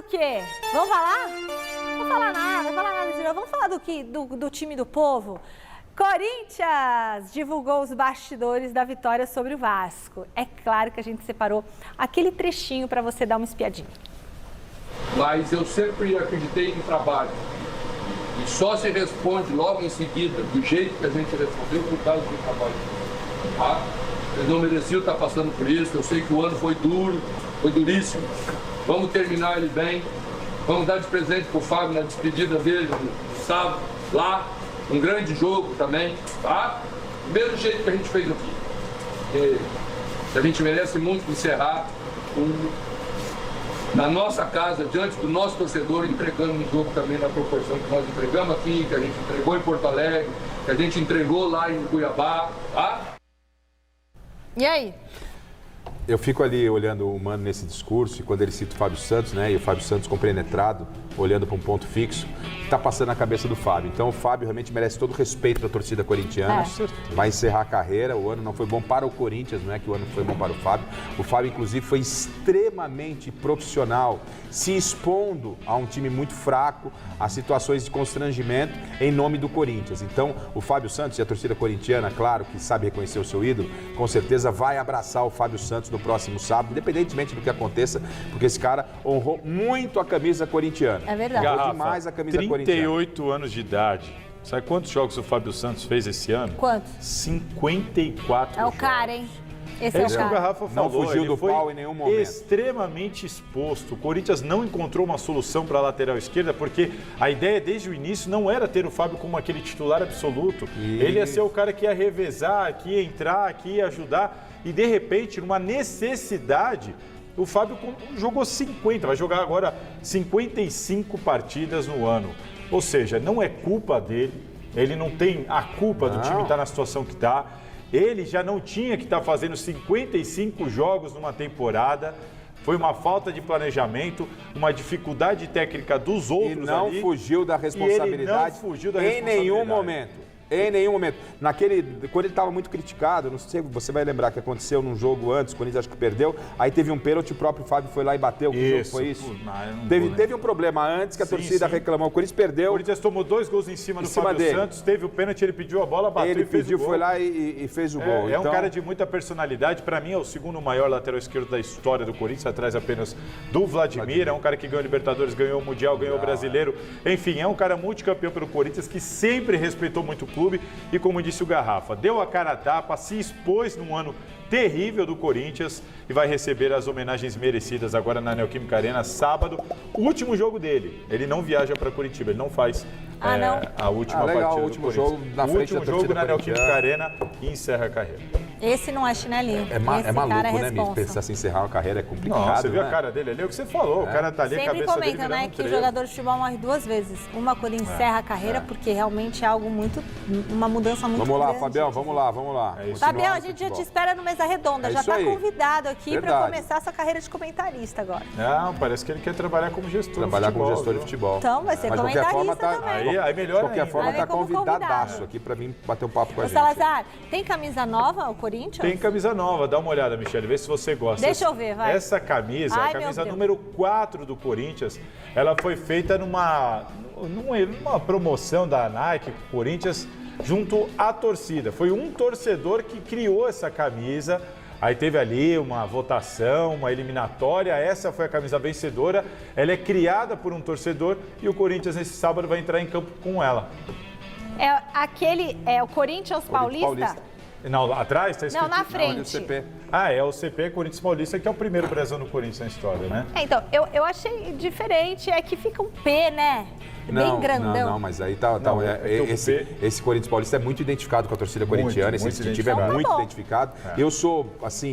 quê? Vamos falar? Não vou falar nada, senhor. Vamos falar do time do povo? Corinthians divulgou os bastidores da vitória sobre o Vasco. É claro que a gente separou aquele trechinho para você dar uma espiadinha. Mas eu sempre acreditei no trabalho. E só se responde logo em seguida, do jeito que a gente respondeu, por causa do trabalho. Tá? Eu não merecia estar passando por isso. Eu sei que o ano foi duro, foi duríssimo. Vamos terminar ele bem. Vamos dar de presente para o Fábio na despedida dele no sábado, lá. Um grande jogo também, tá? Do mesmo jeito que a gente fez aqui. A gente merece muito encerrar na nossa casa, diante do nosso torcedor, entregando um jogo também na proporção que nós entregamos aqui, que a gente entregou em Porto Alegre, que a gente entregou lá em Cuiabá, tá? E aí? Eu fico ali olhando o Mano nesse discurso e quando ele cita o Fábio Santos, né? E o Fábio Santos compenetrado, olhando para um ponto fixo, está passando na cabeça do Fábio. Então o Fábio realmente merece todo o respeito da torcida corintiana. Vai encerrar a carreira. O ano não foi bom para o Corinthians, não é que o ano foi bom para o Fábio. O Fábio, inclusive, foi extremamente profissional, se expondo a um time muito fraco, a situações de constrangimento em nome do Corinthians. Então o Fábio Santos e a torcida corintiana, claro que sabe reconhecer o seu ídolo, com certeza vai abraçar o Fábio Santos no próximo sábado, independentemente do que aconteça, porque esse cara honrou muito a camisa corintiana. É verdade. Honrou demais a camisa corintiana. 38 anos de idade. Sabe quantos jogos o Fábio Santos fez esse ano? Quantos? 54 É o jogos. cara, hein? Esse É é o isso que o cara. Garrafa Não falou. fugiu ele do foi pau em nenhum momento. Extremamente exposto. O Corinthians não encontrou uma solução para a lateral esquerda, porque a ideia desde o início não era ter o Fábio como aquele titular absoluto. Isso. Ele ia ser o cara que ia revezar, que ia entrar, que ia ajudar. E de repente, numa necessidade, o Fábio jogou 50, vai jogar agora 55 partidas no ano. Ou seja, não é culpa dele, ele não tem a culpa do time estar na situação que está. Ele já não tinha que estar fazendo 55 jogos numa temporada. Foi uma falta de planejamento, uma dificuldade técnica dos outros E não ali, fugiu da responsabilidade, e ele não fugiu da em responsabilidade. nenhum momento. Em nenhum momento. Quando ele estava muito criticado, não sei, você vai lembrar que aconteceu num jogo antes, o Corinthians acho que perdeu, aí teve um pênalti, o próprio Fábio foi lá e bateu. Que jogo foi isso? Teve um problema antes que a torcida reclamou, o Corinthians perdeu. O Corinthians tomou 2 gols em cima do Fábio dele. Santos, teve o pênalti, ele pediu a bola, bateu Ele e fez pediu, o gol. foi lá e fez o gol. É um cara de muita personalidade, para mim é o segundo maior lateral esquerdo da história do Corinthians, atrás apenas do Vladimir. É um cara que ganhou Libertadores, ganhou o Mundial, ganhou o Brasileiro. Enfim, é um cara multicampeão pelo Corinthians que sempre respeitou muito o clube e, como disse o Garrafa, deu a cara a tapa, se expôs num ano terrível do Corinthians e vai receber as homenagens merecidas agora na Neoquímica Arena, sábado, o último jogo dele. Ele não viaja para Curitiba, ele não faz a última partida o último do Corinthians. jogo na frente da último torcida jogo na Neoquímica corintiana. Arena e encerra a carreira. Esse não é chinelinho. É Esse maluco, cara é né, Miss? responsa. Pensar se encerrar uma carreira é complicado, Não, você viu né? a cara dele ali? É o que você falou. O cara tá ali, a Sempre cabeça dele comenta, virando né, um que o trevo. jogador de futebol morre 2 vezes. Uma quando encerra a carreira, porque realmente é algo muito, uma mudança muito Vamos lá, grande. Fabião, vamos lá. É isso. Fabião, a gente já te espera no Mesa Redonda. É Já isso está aí. convidado aqui para Verdade. começar essa carreira de comentarista agora. Não, parece que ele quer trabalhar como gestor Trabalhar de futebol. como gestor de viu? futebol. Então, vai ser Mas de qualquer forma, comentarista também. Aí melhor De qualquer ainda. forma, Vai tá ver como convidadaço convidado. aqui pra vir bater um papo com a Ô, gente. Salazar, tem camisa nova, o Corinthians? Tem camisa nova, dá uma olhada, Michele, vê se você gosta. Deixa eu ver, vai. Essa camisa, Ai, a camisa meu Deus. número 4 do Corinthians, ela foi feita numa promoção da Nike, Corinthians, junto à torcida. Foi um torcedor que criou essa camisa. Aí teve ali uma votação, uma eliminatória, essa foi a camisa vencedora. Ela é criada por um torcedor e o Corinthians nesse sábado vai entrar em campo com ela. É o Corinthians Paulista? Não, atrás está escrito... Não, na Não, frente. o CP. Ah, é o CP Corinthians Paulista, que é o primeiro brasão do Corinthians na história, né? Então, eu achei diferente, é que fica um P, né? Bem grandão. Não, mas aí tá. Não, esse Corinthians Paulista é muito identificado com a torcida corintiana, esse muito distintivo é identificado. muito Tá bom. identificado.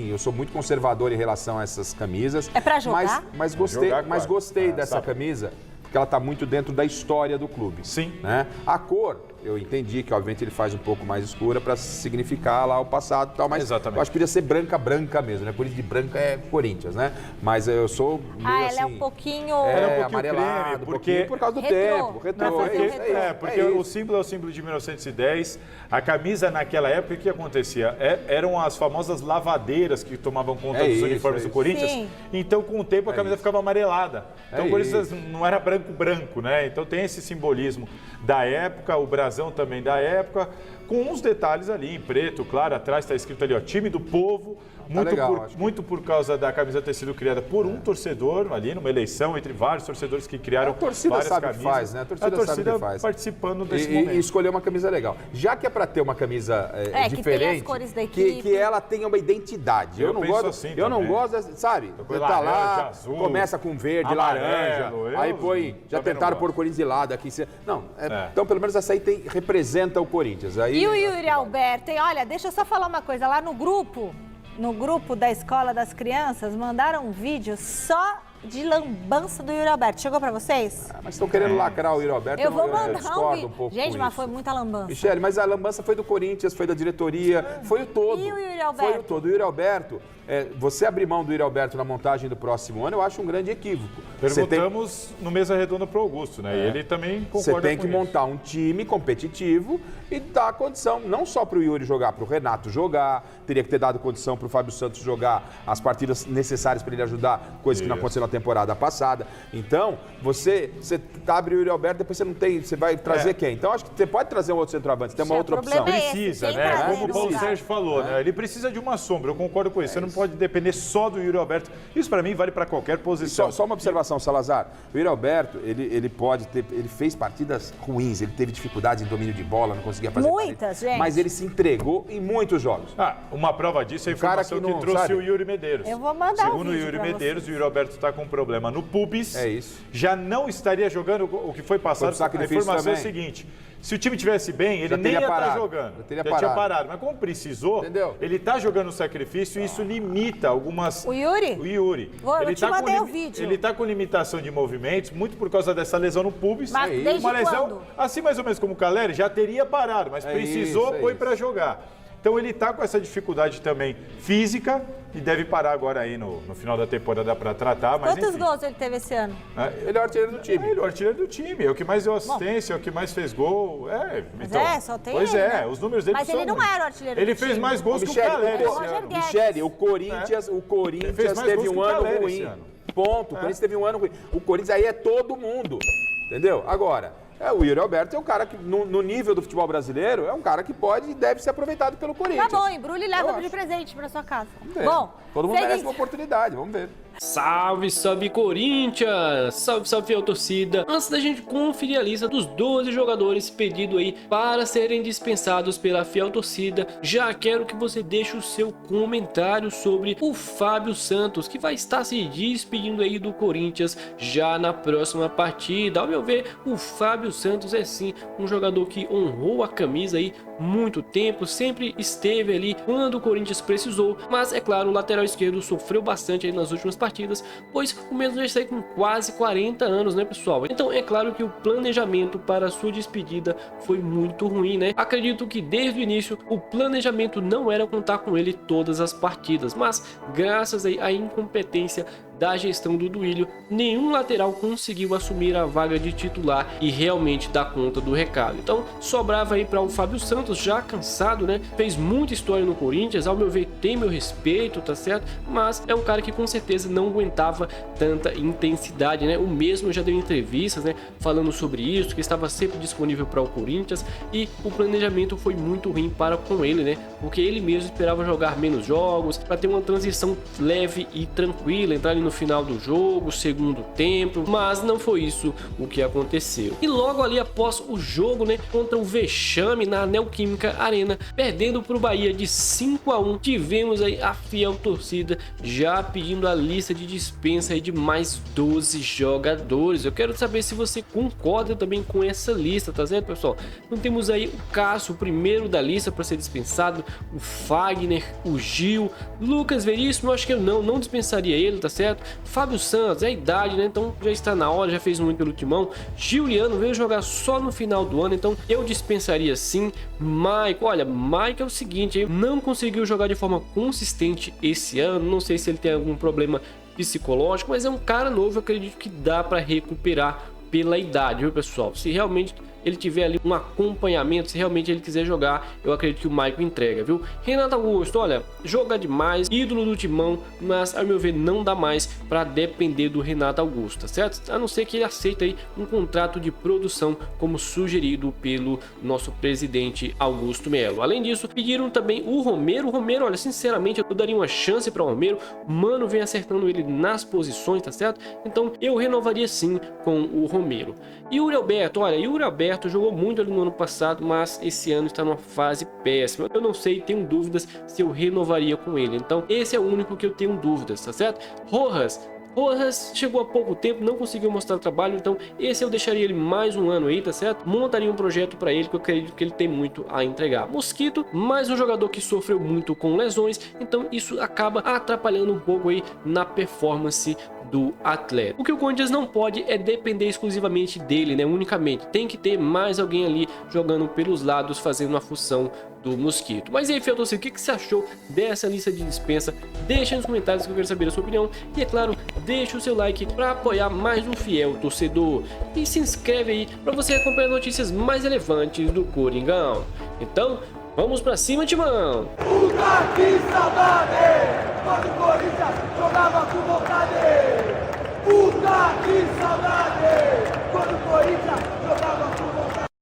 Eu sou muito conservador em relação a essas camisas. É pra jogar? Mas gostei, Jogar, gostei claro. dessa Sabe. camisa, porque ela tá muito dentro da história do clube. Sim. Né? A cor, eu entendi que, obviamente, ele faz um pouco mais escura para significar lá o passado e tal, mas Exatamente. eu acho que podia ser branca mesmo, né? Por isso de branca é Corinthians, né? Mas eu sou meio ela assim... é um pouquinho... Ela é um pouquinho amarelado, creme, um porque- pouquinho por causa do Retrô. tempo. Retrô, Vai fazer um retrô. Porque o símbolo é o símbolo de 1910. A camisa naquela época, o que acontecia? Eram as famosas lavadeiras que tomavam conta É dos isso, uniformes é do isso. Corinthians. Sim. Então, com o tempo, a camisa ficava amarelada. Então, É o Corinthians isso. não era branco, né? Então, tem esse simbolismo da época, o brasão também da época, com uns detalhes ali em preto, claro, atrás está escrito ali, ó, time do povo. legal, acho que- Muito por causa da camisa ter sido criada por um torcedor ali, numa eleição entre vários torcedores que criaram A torcida várias sabe o que camisas. faz, né? A torcida sabe o que faz. Participando desse E momento. escolher uma camisa legal. Já que é para ter uma camisa que tem diferente, as cores da que equipe. ela tenha uma identidade. Eu Eu não penso gosto, assim eu não também. gosto, sabe? Põe Tá lá, laranja, azul, começa com verde, amarelo, laranja, eu aí põe, já também não tentaram pôr gosto. o Corinthians de lado aqui. Não, É. então pelo menos essa aí representa o Corinthians. Aí, E o Yuri Alberto, hein? Olha, deixa eu só falar uma coisa. Lá no grupo da Escola das Crianças, mandaram um vídeo só de lambança do Yuri Alberto. Chegou pra vocês? Mas estão querendo lacrar o Yuri Alberto. Eu vou eu mandar um discordo vídeo. um pouco Gente, com mas isso. foi muita lambança. Michele, mas a lambança foi do Corinthians, foi da diretoria, foi o todo. E o Yuri Alberto? Foi o todo. O Yuri Alberto, você abrir mão do Yuri Alberto na montagem do próximo ano, eu acho um grande equívoco. Você tem- Perguntamos no Mesa Redonda para o Augusto, né? E ele também Você concorda tem com que isso. montar um time competitivo e dar condição, não só para o Yuri jogar, para o Renato jogar, teria que ter dado condição para o Fábio Santos jogar as partidas necessárias para ele ajudar, coisa que não Isso. aconteceu na temporada passada. Então, você abre o Yuri Alberto, depois você vai trazer quem? Então, acho que você pode trazer um outro centroavante, você tem uma O outra problema opção. é esse, Precisa, quem né? trazer Como o no Paulo lugar? Sérgio falou, né? Ele precisa de uma sombra, eu concordo com isso. Você não pode depender só do Yuri Alberto. Isso para mim vale para qualquer posição. Só uma observação, Salazar. O Yuri Alberto, ele fez partidas ruins, ele teve dificuldades em domínio de bola, não conseguia fazer Muitas, partidas, gente. mas ele se entregou em muitos jogos. Uma prova disso é a cara informação que que, não trouxe sabe. o Yuri Medeiros. Eu vou mandar o Segundo o vídeo Yuri pra Medeiros, vocês. o Yuri Alberto está com um problema no pubis. É isso. Já não estaria jogando o que foi passado. Foi pro sacrifício A informação é a também. seguinte: se o time tivesse bem, ele Já nem ia teria estar parado. jogando. Já teria tinha parado. parado. Mas como precisou, Entendeu? ele está jogando o sacrifício e isso limita algumas. O Yuri? O Yuri. Eu te tá com mandei o vídeo. Ele está com limitação de movimentos, muito por causa dessa lesão no pubis. Mas É isso. desde Uma lesão, quando? assim mais ou menos como o Caleri, já teria parado, mas É precisou, isso, é foi isso. para jogar. Então ele está com essa dificuldade também física e deve parar agora aí no final da temporada para tratar. Mas Quantos enfim, gols ele teve esse ano? né? Ele é o artilheiro do time. Ele é o artilheiro do time, é o que mais deu assistência, é o que mais fez gol. Mas só tem Pois ele, é, né? os números dele Mas são ele não ruins. era o artilheiro Ele do fez time. mais gols que o Michele, Caleri o esse Roger ano. Guedes. Michele, o Corinthians Ele fez mais teve gols que um o ano Caleri esse ruim. ano. Ponto. O Corinthians teve um ano ruim. O Corinthians aí é todo mundo. Entendeu? Agora, o Yuri Alberto é um cara que, no nível do futebol brasileiro, é um cara que pode e deve ser aproveitado pelo Corinthians. Tá bom, embrulha e leva Eu de acho. presente pra sua casa. Vamos ver. Bom, Todo mundo merece seguinte. uma oportunidade, vamos ver. Salve, salve Corinthians! Salve, salve fiel torcida! Antes da gente conferir a lista dos 12 jogadores pedido aí para serem dispensados pela fiel torcida, já quero que você deixe o seu comentário sobre o Fábio Santos, que vai estar se despedindo aí do Corinthians já na próxima partida. Ao meu ver, o Fábio Santos é sim um jogador que honrou a camisa aí muito tempo, sempre esteve ali quando o Corinthians precisou, mas é claro, o lateral esquerdo sofreu bastante aí nas últimas partidas, pois o mesmo já está com quase 40 anos, né pessoal? Então é claro que o planejamento para a sua despedida foi muito ruim, né? Acredito que desde o início o planejamento não era contar com ele todas as partidas, mas graças aí à incompetência da gestão do Duílio, nenhum lateral conseguiu assumir a vaga de titular e realmente dar conta do recado. Então sobrava aí para o Fábio Santos, já cansado, né? Fez muita história no Corinthians, ao meu ver tem meu respeito, tá certo? Mas é um cara que com certeza não aguentava tanta intensidade, né? O mesmo já deu entrevistas, né? Falando sobre isso, que estava sempre disponível para o Corinthians e o planejamento foi muito ruim para com ele, né? Porque ele mesmo esperava jogar menos jogos para ter uma transição leve e tranquila, entrar ali no final do jogo, segundo tempo, mas não foi isso o que aconteceu. E logo ali após o jogo, né, contra o vexame na Neoquímica Arena, perdendo para o Bahia de 5-1, tivemos aí a fiel torcida já pedindo a lista de dispensa aí de mais 12 jogadores. Eu quero saber se você concorda também com essa lista, tá certo, pessoal? Então temos aí o Cássio, o primeiro da lista para ser dispensado, o Fagner, o Gil, Lucas Veríssimo, eu acho que eu não dispensaria ele, tá certo? certo? Fábio Santos, é a idade, né? Então já está na hora, já fez muito pelo Timão. Giuliano veio jogar só no final do ano, então eu dispensaria sim. Maicon, olha, Maicon é o seguinte, ele não conseguiu jogar de forma consistente esse ano, não sei se ele tem algum problema psicológico, mas é um cara novo, eu acredito que dá para recuperar pela idade, viu pessoal? Se realmente ele tiver ali um acompanhamento, se realmente ele quiser jogar, eu acredito que o Maicon entrega, viu? Renato Augusto, olha, joga demais, ídolo do Timão, mas ao meu ver não dá mais para depender do Renato Augusto, tá certo? A não ser que ele aceite aí um contrato de produção como sugerido pelo nosso presidente Augusto Melo. Além disso, pediram também o Romero. Olha, sinceramente eu daria uma chance para o Romero, mano, vem acertando ele nas posições, tá certo? Então eu renovaria sim com o Romero. Yuri Alberto, olha, Yuri Alberto jogou muito ali no ano passado, mas esse ano está numa fase péssima. Eu não sei, tenho dúvidas se eu renovaria com ele. Então esse é o único que eu tenho dúvidas, tá certo? Rojas chegou há pouco tempo, não conseguiu mostrar trabalho, então esse eu deixaria ele mais um ano aí, tá certo? Montaria um projeto para ele que eu acredito que ele tem muito a entregar. Mosquito, mais um jogador que sofreu muito com lesões, então isso acaba atrapalhando um pouco aí na performance do atleta. O que o Corinthians não pode é depender exclusivamente dele, né? Unicamente. Tem que ter mais alguém ali jogando pelos lados, fazendo a função do Mosquito. Mas e aí, Fiel Torcida, o que você achou dessa lista de dispensa? Deixa nos comentários que eu quero saber a sua opinião. E é claro, deixa o seu like para apoiar mais um Fiel Torcedor. E se inscreve aí para você acompanhar notícias mais relevantes do Coringão. Então, vamos pra cima, Timão! Puta que saudade! Quando o Corinthians jogava com vontade! Puta que saudade! Quando o Corinthians